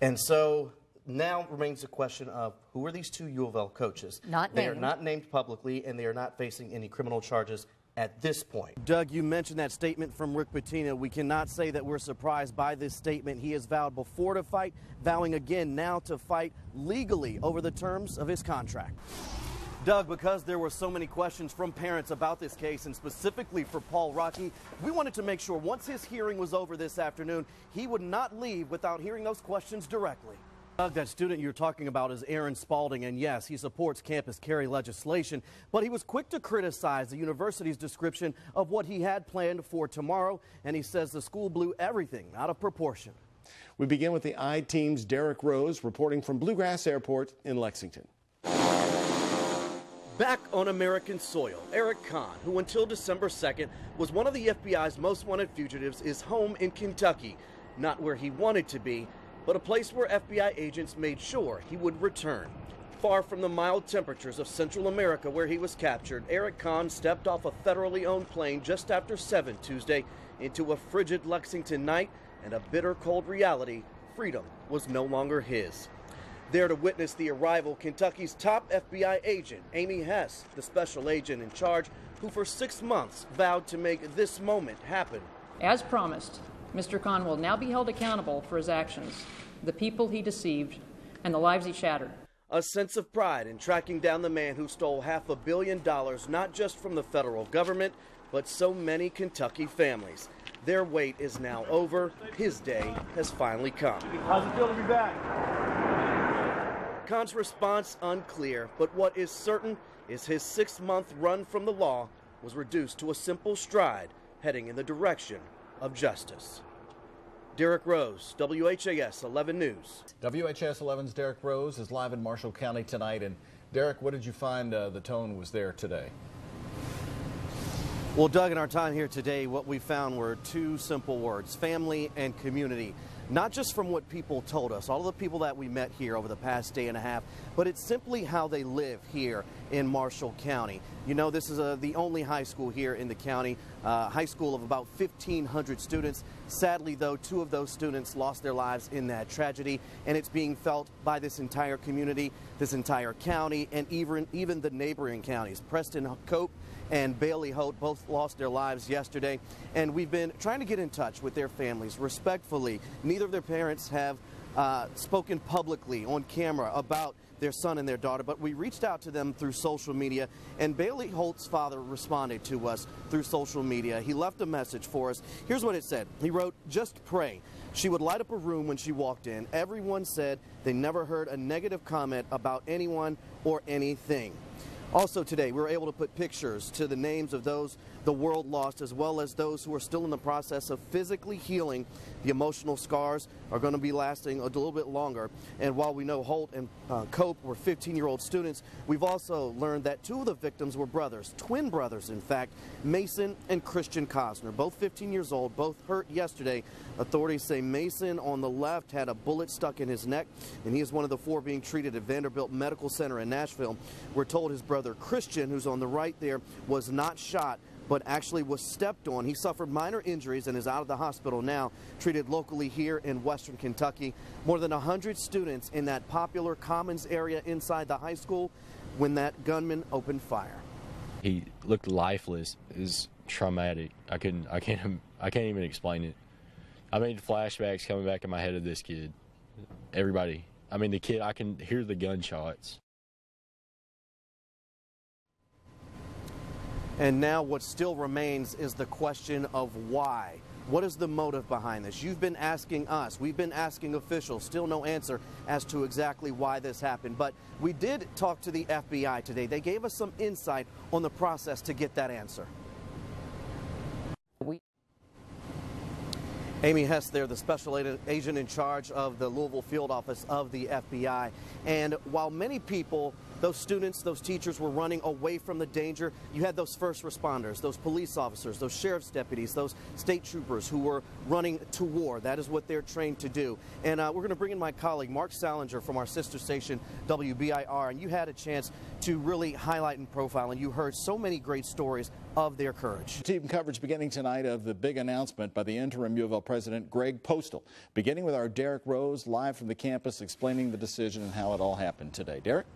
And so now remains the question of who are these two U of L coaches? They are not named publicly, and they are not facing any criminal charges at this point. Doug, you mentioned that statement from Rick Pitino. We cannot say that we're surprised by this statement. He has vowed before to fight, vowing again now to fight legally over the terms of his contract. Doug, because there were so many questions from parents about this case, and specifically for Paul Rocky, we wanted to make sure once his hearing was over this afternoon, he would not leave without hearing those questions directly. Doug, that student you're talking about is Aaron Spalding, and yes, he supports campus carry legislation, but he was quick to criticize the university's description of what he had planned for tomorrow, and he says the school blew everything out of proportion. We begin with the I-Team's Derrick Rose reporting from WHAS Airport in Lexington. Back on American soil, Derrick, who until December 2nd was one of the FBI's most wanted fugitives, is home in Kentucky, not where he wanted to be, but a place where FBI agents made sure he would return. Far from the mild temperatures of Central America where he was captured, Derrick stepped off a federally owned plane just after 7 Tuesday into a frigid Lexington night and a bitter cold reality: freedom was no longer his. There to witness the arrival, Kentucky's top FBI agent, Amy Hess, the special agent in charge, who for 6 months vowed to make this moment happen. As promised, Mr. Khan will now be held accountable for his actions, the people he deceived, and the lives he shattered. A sense of pride in tracking down the man who stole $500 million, not just from the federal government, but so many Kentucky families. Their wait is now over. His day has finally come. How's it feel to be back? Khan's response unclear, but what is certain is his 6-month run from the law was reduced to a simple stride heading in the direction of justice. Derrick Rose, WHAS 11 News. WHAS 11's Derrick Rose is live in Marshall County tonight. And Derrick, what did you find the tone was there today? Well, Doug, in our time here today, what we found were two simple words: family and community. Not just from what people told us, all of the people that we met here over the past day and a half, but it's simply how they live here in Marshall County. You know, this is the only high school here in the county, high school of about 1,500 students. Sadly, though, 2 of those students lost their lives in that tragedy, and it's being felt by this entire community, this entire county, and even the neighboring counties. Preston Cope and Bailey Holt both lost their lives yesterday, and we've been trying to get in touch with their families respectfully. Neither of their parents have spoken publicly on camera about their son and their daughter, but we reached out to them through social media, and Bailey Holt's father responded to us through social media. He left a message for us. Here's what it said. He wrote, "Just pray. She would light up a room when she walked in. Everyone said they never heard a negative comment about anyone or anything." Also today, we were able to put pictures to the names of those the world lost, as well as those who are still in the process of physically healing. The emotional scars are going to be lasting a little bit longer. And while we know Holt and Cope were 15-year-old students, we've also learned that 2 of the victims were brothers, twin brothers, in fact, Mason and Christian Cosner, both 15 years old, both hurt yesterday. Authorities say Mason on the left had a bullet stuck in his neck, and he is one of the 4 being treated at Vanderbilt Medical Center in Nashville. We're told his brother Christian, who's on the right there, was not shot, but actually was stepped on. He suffered minor injuries and is out of the hospital now, treated locally here in western Kentucky. More than 100 students in that popular Commons area inside the high school when that gunman opened fire. He looked lifeless. It was traumatic. I can't even explain it. I mean, flashbacks coming back in my head of this kid. Everybody. I mean, the kid, I can hear the gunshots. And now what still remains is the question of why. What is the motive behind this? You've been asking us. We've been asking officials. Still no answer as to exactly why this happened. But we did talk to the FBI today. They gave us some insight on the process to get that answer. Amy Hess there, the special agent in charge of the Louisville field office of the FBI. And while many people Those students, those teachers were running away from the danger. You had those first responders, those police officers, those sheriff's deputies, those state troopers who were running to war. That is what they're trained to do. And we're going to bring in my colleague, Mark Salinger, from our sister station, WBIR. And you had a chance to really highlight and profile, and you heard so many great stories of their courage. Team coverage beginning tonight of the big announcement by the interim U of L president, Greg Postal. Beginning with our Derrick Rose live from the campus explaining the decision and how it all happened today. Derrick?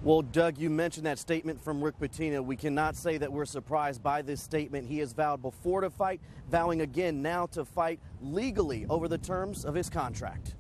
Well, Doug, you mentioned that statement from Rick Pitino. We cannot say that we're surprised by this statement. He has vowed before to fight, vowing again now to fight legally over the terms of his contract.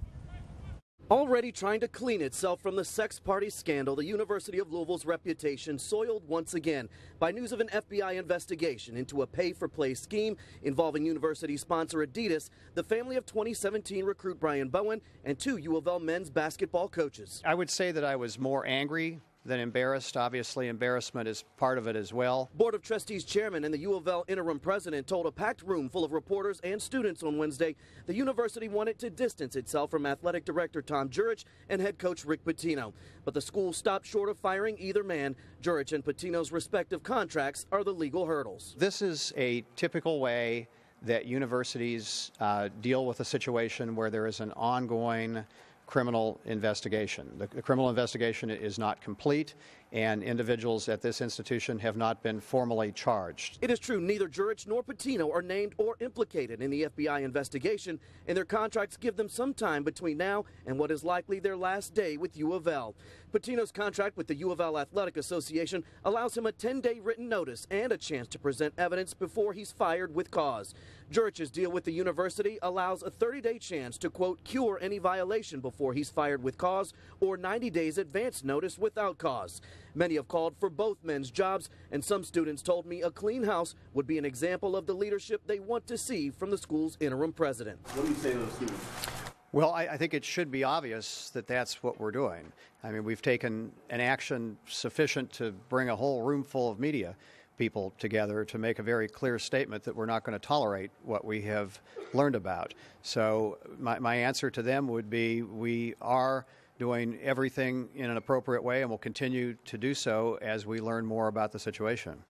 Already trying to clean itself from the sex party scandal, the University of Louisville's reputation soiled once again by news of an FBI investigation into a pay-for-play scheme involving university sponsor Adidas, the family of 2017 recruit Brian Bowen, and 2 U of L men's basketball coaches. I would say that I was more angry than embarrassed. Obviously, embarrassment is part of it as well. Board of Trustees chairman and the U of L interim president told a packed room full of reporters and students on Wednesday the university wanted to distance itself from athletic director Tom Jurich and head coach Rick Pitino. But the school stopped short of firing either man. Jurich and Pitino's respective contracts are the legal hurdles. This is a typical way that universities deal with a situation where there is an ongoing criminal investigation. The criminal investigation is not complete, and individuals at this institution have not been formally charged. It is true neither Jurich nor Pitino are named or implicated in the FBI investigation, and their contracts give them some time between now and what is likely their last day with U of L. Pitino's contract with the U of L Athletic Association allows him a 10-day written notice and a chance to present evidence before he's fired with cause. Jurich's deal with the university allows a 30-day chance to, quote, cure any violation before he's fired with cause, or 90 days advance notice without cause. Many have called for both men's jobs, and some students told me a clean house would be an example of the leadership they want to see from the school's interim president. What do you say to those students? Well, I think it should be obvious that that's what we're doing. I mean, we've taken an action sufficient to bring a whole room full of media people together to make a very clear statement that we're not going to tolerate what we have learned about. So my answer to them would be we are doing everything in an appropriate way and will continue to do so as we learn more about the situation.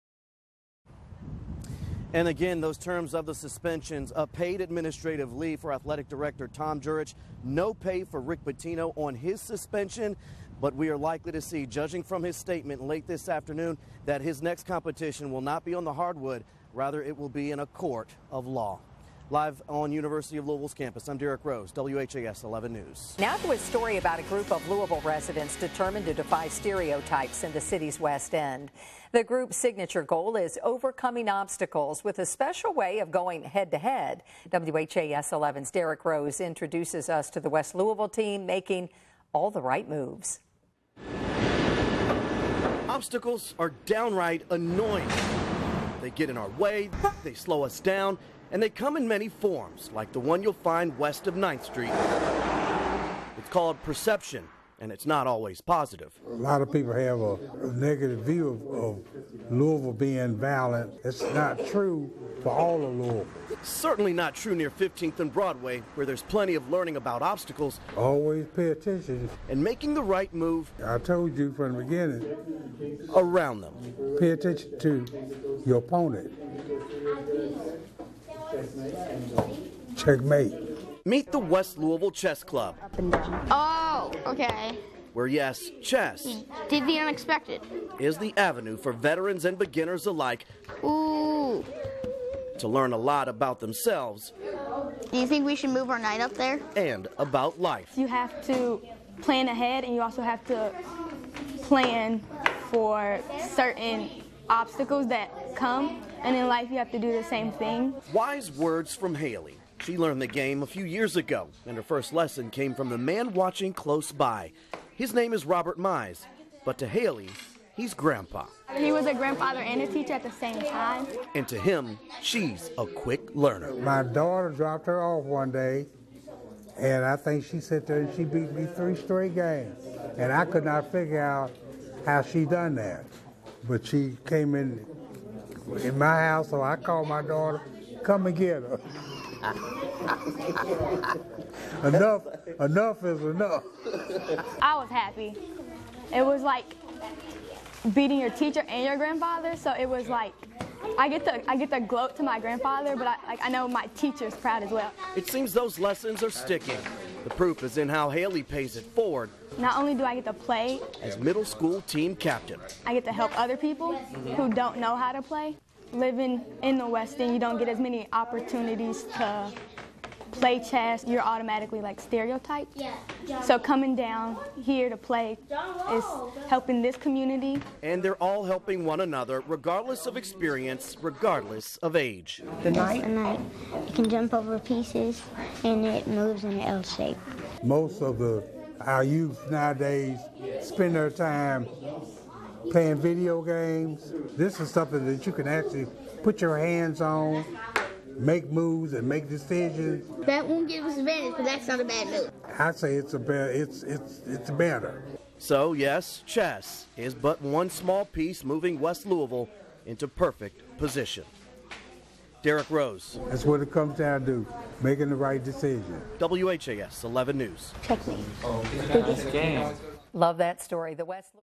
And again, those terms of the suspensions, a paid administrative leave for athletic director Tom Jurich, no pay for Rick Pitino on his suspension, but we are likely to see, judging from his statement late this afternoon, that his next competition will not be on the hardwood, rather it will be in a court of law. Live on University of Louisville's campus, I'm Derrick Rose, WHAS 11 News. Now to a story about a group of Louisville residents determined to defy stereotypes in the city's West End. The group's signature goal is overcoming obstacles with a special way of going head-to-head. WHAS 11's Derrick Rose introduces us to the West Louisville team making all the right moves. Obstacles are downright annoying. They get in our way, they slow us down, and they come in many forms, like the one you'll find west of 9th Street. It's called perception, and it's not always positive. A lot of people have a negative view of Louisville being violent. It's not true for all of Louisville. Certainly not true near 15th and Broadway, where there's plenty of learning about obstacles. Always pay attention. And making the right move. I told you from the beginning. Around them. Pay attention to your opponent. Checkmate. Meet the West Louisville Chess Club. Oh, okay. Where, yes, chess Did the unexpected. is the avenue for veterans and beginners alike. Ooh. To learn a lot about themselves. Do you think we should move our night up there? And about life. You have to plan ahead, and you also have to plan for certain obstacles that come. And in life, you have to do the same thing. Wise words from Haley. She learned the game a few years ago, and her first lesson came from the man watching close by. His name is Robert Mize, but to Haley, he's Grandpa. He was a grandfather and a teacher at the same time. And to him, she's a quick learner. My daughter dropped her off one day, and I think she sat there and she beat me 3 straight games. And I could not figure out how she done that. But she came in my house, so I called my daughter, come and get her. Enough is enough. I was happy it was like beating your teacher and your grandfather. So it was like I get to gloat to my grandfather, but I know my teacher's proud as well. It seems those lessons are sticking. The proof is in how Haley pays it forward. Not only do I get to play as middle school team captain, I get to help other people who don't know how to play. Living in the West End, you don't get as many opportunities to play chess. You're automatically like stereotyped. So coming down here to play is helping this community. And they're all helping one another, regardless of experience, regardless of age. The night, you can jump over pieces, and it moves in an L shape. Most of our youth nowadays spend their time playing video games. This is something that you can actually put your hands on, make moves and make decisions. That won't give us advantage, but that's not a bad move. I say it's better. So yes, chess is but one small piece moving West Louisville into perfect position. Derrick Rose. That's what it comes down to, making the right decision. WHAS 11 News. Love that story. The West